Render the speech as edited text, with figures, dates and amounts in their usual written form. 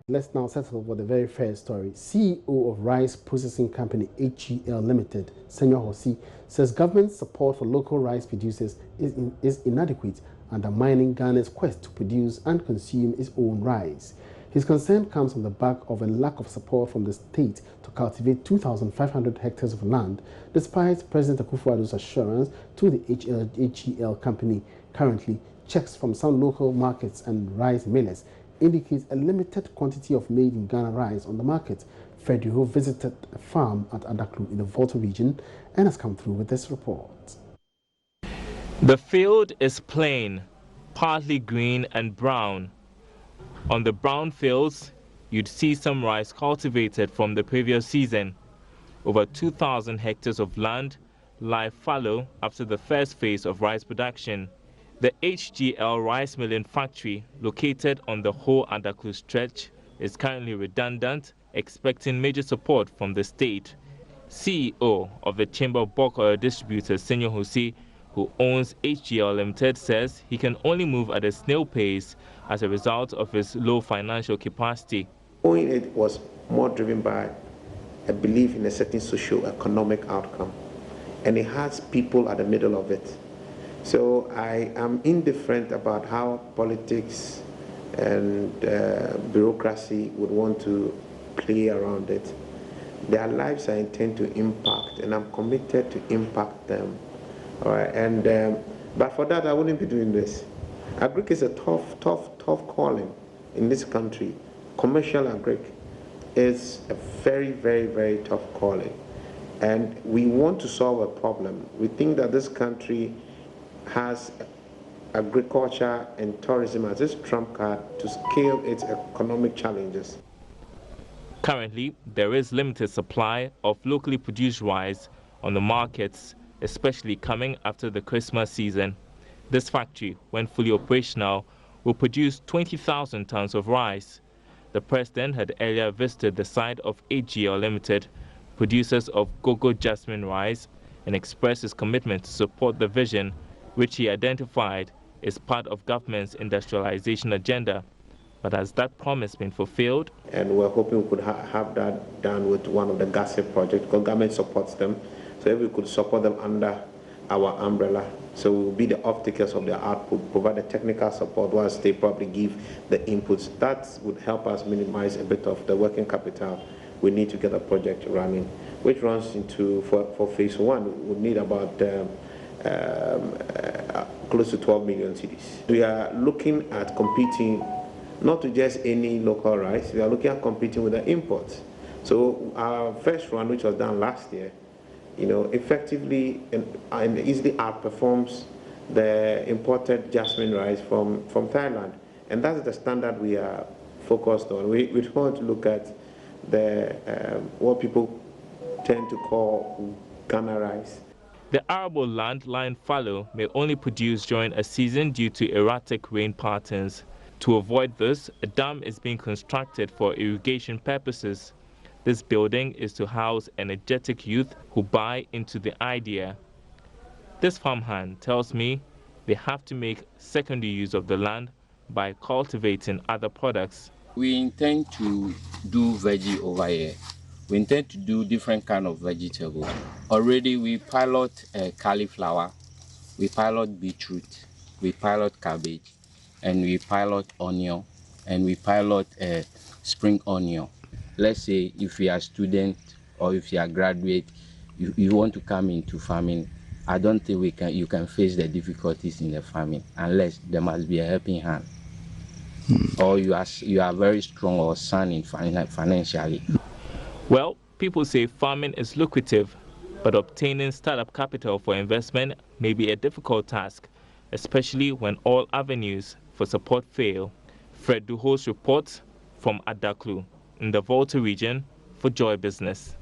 Let's now settle for the very first story. CEO of Rice Processing Company HGL Limited, Senyor Hosi, says government support for local rice producers is inadequate, undermining Ghana's quest to produce and consume its own rice. His concern comes on the back of a lack of support from the state to cultivate 2,500 hectares of land, despite President Akufo-Addo's assurance to the HGL company. Currently, checks from some local markets and rice millers indicates a limited quantity of made in Ghana rice on the market. Frederico visited a farm at Adaklu in the Volta region and has come through with this report. The field is plain, partly green and brown. On the brown fields, you'd see some rice cultivated from the previous season. Over 2,000 hectares of land lie fallow after the first phase of rice production. The HGL rice milling factory, located on the whole Adaklu stretch, is currently redundant, expecting major support from the state. CEO of the Chamber of Bulk Oil Distributors, Senyor Hosi, who owns HGL Limited, says he can only move at a snail pace as a result of his low financial capacity. Owning it was more driven by a belief in a certain socio-economic outcome, and it has people at the middle of it. So I am indifferent about how politics and bureaucracy would want to play around it. Their lives I intend to impact, and I'm committed to impact them. All right, and but for that I wouldn't be doing this. Agric is a tough calling in this country. Commercial agric is a very tough calling, and we want to solve a problem. We think that this country has agriculture and tourism as its trump card to scale its economic challenges. Currently, there is limited supply of locally produced rice on the markets, especially coming after the Christmas season. This factory, when fully operational, will produce 20,000 tons of rice. The president had earlier visited the site of HGL Limited, producers of Gogo Jasmine rice, and expressed his commitment to support the vision, which he identified as part of government's industrialization agenda. But has that promise been fulfilled? And we're hoping we could have that done with one of the GASE projects, because government supports them. So if we could support them under our umbrella, so we will be the off-takers of their output, provide the technical support whilst they probably give the inputs. That would help us minimize a bit of the working capital we need to get a project running, which runs into, for phase one, we would need about close to 12 million cedis. We are looking at competing not to just any local rice, we are looking at competing with the imports. So our first run, which was done last year, effectively and easily outperforms the imported jasmine rice from Thailand. And that's the standard we are focused on. We want to look at the what people tend to call Ghana rice. The arable land lying fallow may only produce during a season due to erratic rain patterns. To avoid this, a dam is being constructed for irrigation purposes. This building is to house energetic youth who buy into the idea. This farmhand tells me they have to make secondary use of the land by cultivating other products. We intend to do veggie over here. We intend to do different kind of vegetables. Already we pilot cauliflower, we pilot beetroot, we pilot cabbage, and we pilot onion, and we pilot spring onion. Let's say if you are a student or if you are a graduate, you want to come into farming, I don't think you can face the difficulties in the farming unless there must be a helping hand. Or you are very strong or sound financially. Well, people say farming is lucrative, but obtaining startup capital for investment may be a difficult task, especially when all avenues for support fail. Fred Duhos reports from Adaklu in the Volta region for Joy Business.